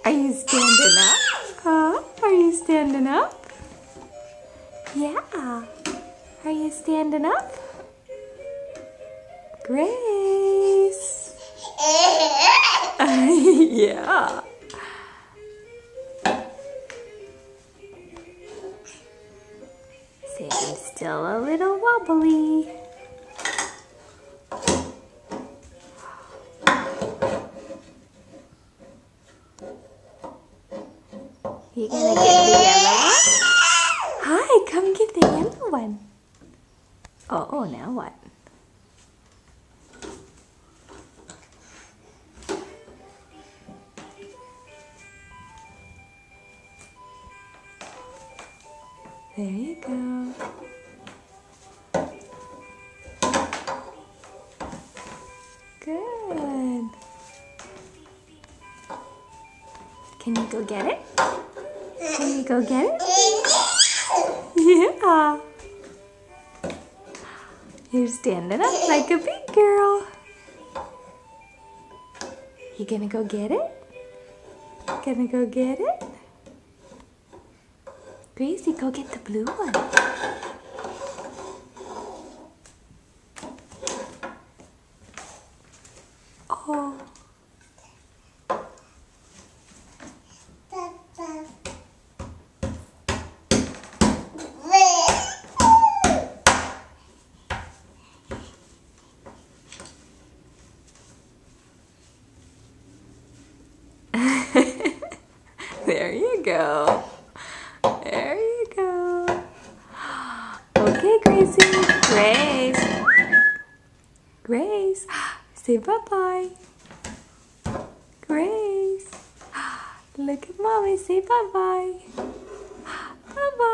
Are you standing up? Huh? Are you standing up? Yeah. Are you standing up? Grace. Yeah. Say I'm still a little wobbly. You gonna get the yellow one? Hi, come get the yellow one. Oh, now what? There you go. Good. Can you go get it? Can you go get it? Yeah. You're standing up like a big girl. You gonna go get it? Gonna go get it? Gracie, go get the blue one. Oh. There you go. There you go. Okay, Gracie. Grace. Grace. Say bye-bye. Grace. Look at Mommy. Say bye-bye. Bye-bye.